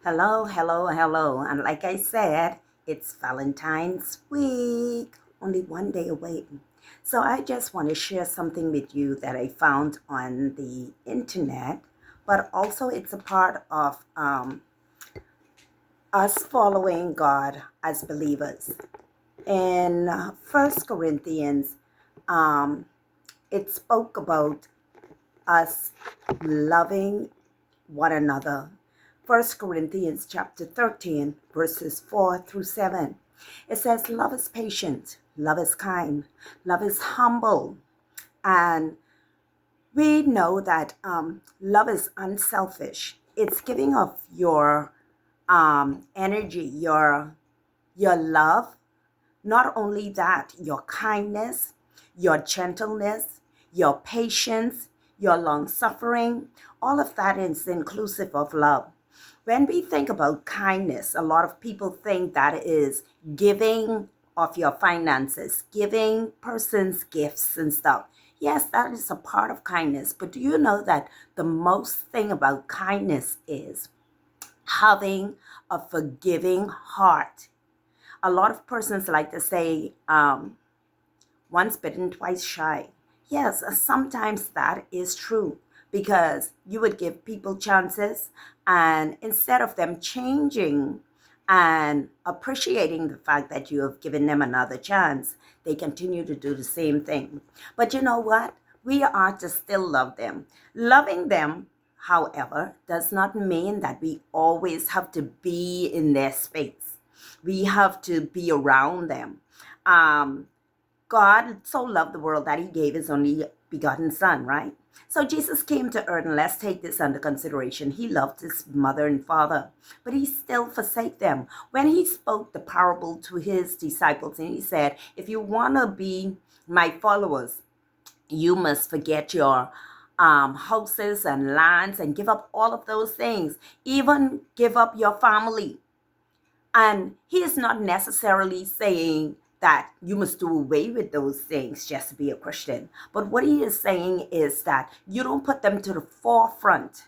Hello, hello, hello. And like I said, it's Valentine's week, only one day away. So I just want to share something with you that I found on the internet, but also it's a part of us following God as believers. In First Corinthians, um, it spoke about us loving one another. First Corinthians chapter 13, verses 4 through 7. It says, love is patient, love is kind, love is humble. And we know that love is unselfish. It's giving of your energy, your love. Not only that, your kindness, your gentleness, your patience, your long suffering, all of that is inclusive of love. When we think about kindness, a lot of people think that is giving of your finances, giving persons gifts and stuff. Yes, that is a part of kindness, but do you know that the most thing about kindness is having a forgiving heart? A lot of persons like to say, once bitten, twice shy. Yes, sometimes that is true because you would give people chances, and instead of them changing and appreciating the fact that you have given them another chance, they continue to do the same thing. But you know what? We are to still love them. Loving them, however, does not mean that we always have to be in their space. We have to be around them. Um, God so loved the world that he gave his only begotten son, right? So Jesus came to earth, and let's take this under consideration. He loved his mother and father, but he still forsake them. When he spoke the parable to his disciples, and he said, if you want to be my followers, you must forget your houses and lands and give up all of those things, even give up your family. And he is not necessarily saying that you must do away with those things just to be a Christian. But what he is saying is that you don't put them to the forefront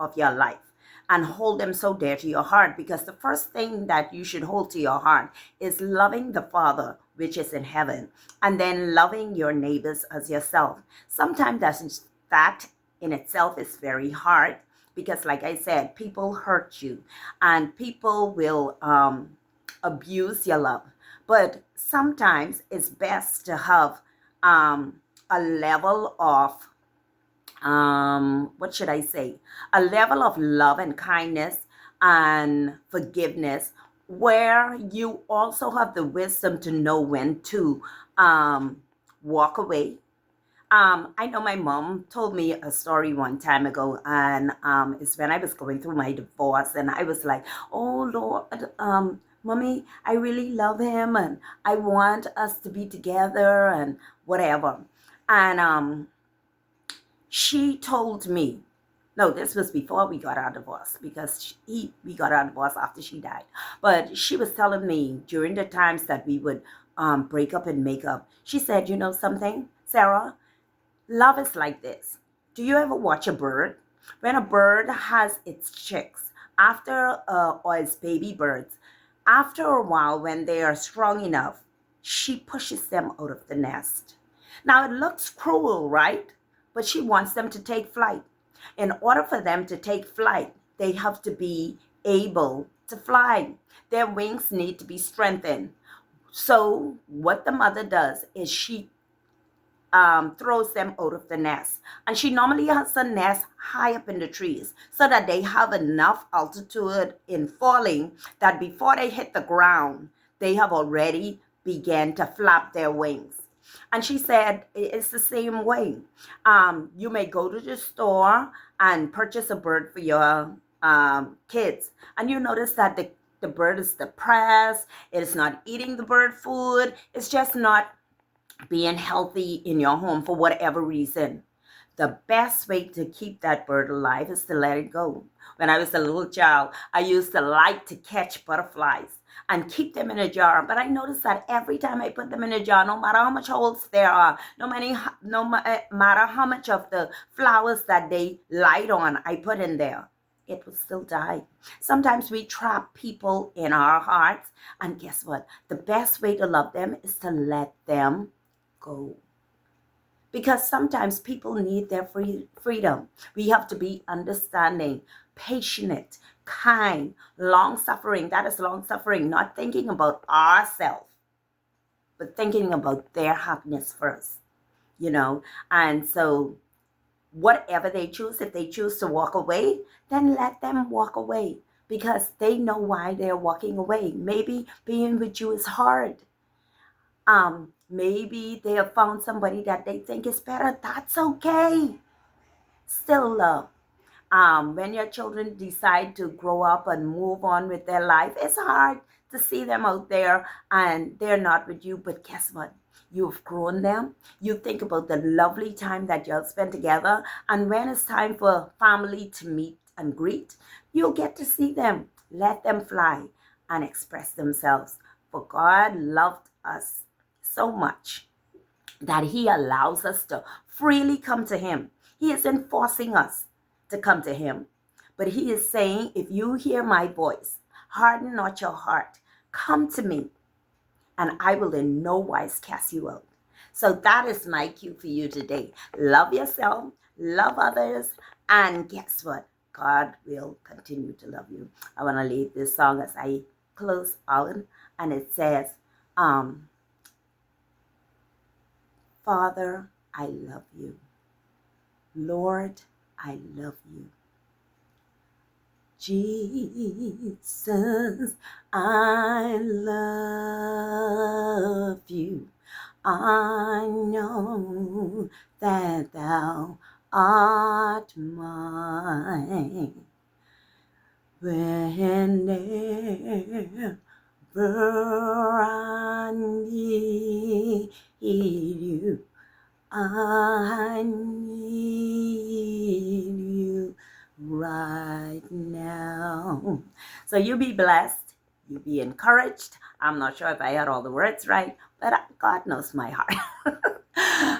of your life and hold them so dear to your heart, because the first thing that you should hold to your heart is loving the Father which is in heaven, and then loving your neighbors as yourself. Sometimes that in itself is very hard, because like I said, people hurt you and people will abuse your love. But sometimes it's best to have a level of what should I say? A level of love and kindness and forgiveness where you also have the wisdom to know when to walk away. I know my mom told me a story one time ago, and it's when I was going through my divorce, and I was like, "Oh Lord, mommy, I really love him, and I want us to be together, and whatever." And she told me, no, this was before we got our divorce, because we got our divorce after she died. But she was telling me during the times that we would break up and make up, she said, you know something, Sarah, love is like this. Do you ever watch a bird? When a bird has its chicks, or its baby birds, after a while, when they are strong enough, she pushes them out of the nest. Now, it looks cruel, right? But she wants them to take flight. In order for them to take flight, they have to be able to fly. Their wings need to be strengthened. So, what the mother does is she throws them out of the nest. And she normally has a nest high up in the trees so that they have enough altitude in falling that before they hit the ground, they have already began to flap their wings. And she said it's the same way. You may go to the store and purchase a bird for your kids, and you notice that the bird is depressed, it is not eating the bird food, it's just not being healthy in your home for whatever reason. The best way to keep that bird alive is to let it go. When I was a little child, I used to like to catch butterflies and keep them in a jar. But I noticed that every time I put them in a jar, no matter how much holes there are, no matter how much of the flowers that they light on I put in there, it will still die. Sometimes we trap people in our hearts, and guess what? The best way to love them is to let them go. Because sometimes people need their freedom. We have to be understanding, patient, kind, long suffering. That is long suffering, not thinking about ourselves, but thinking about their happiness first, you know. And so, whatever they choose, if they choose to walk away, then let them walk away because they know why they're walking away. Maybe being with you is hard. Maybe they have found somebody that they think is better. That's okay. Still love. When your children decide to grow up and move on with their life, it's hard to see them out there and they're not with you. But guess what? You've grown them. You think about the lovely time that you'll spend together. And when it's time for family to meet and greet, you'll get to see them. Let them fly and express themselves. For God loved us so much that He allows us to freely come to Him. He isn't forcing us to come to Him, but He is saying, if you hear my voice, harden not your heart, come to me, and I will in no wise cast you out. So that is my cue for you today. Love yourself, love others, and guess what? God will continue to love you. I want to leave this song as I close out, and it says, Father, I love you. Lord, I love you. Jesus, I love you. I know that thou art mine. Whenever I need you, I need you right now. So you be blessed. You be encouraged. I'm not sure if I had all the words right, but God knows my heart.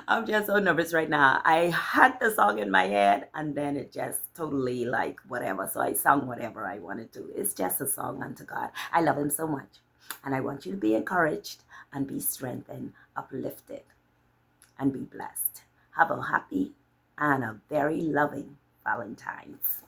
I'm just so nervous right now. I had the song in my head and then it just totally like whatever. So I sung whatever I wanted to. It's just a song unto God. I love Him so much. And I want you to be encouraged and be strengthened, uplifted, and be blessed. Have a happy and a very loving Valentine's.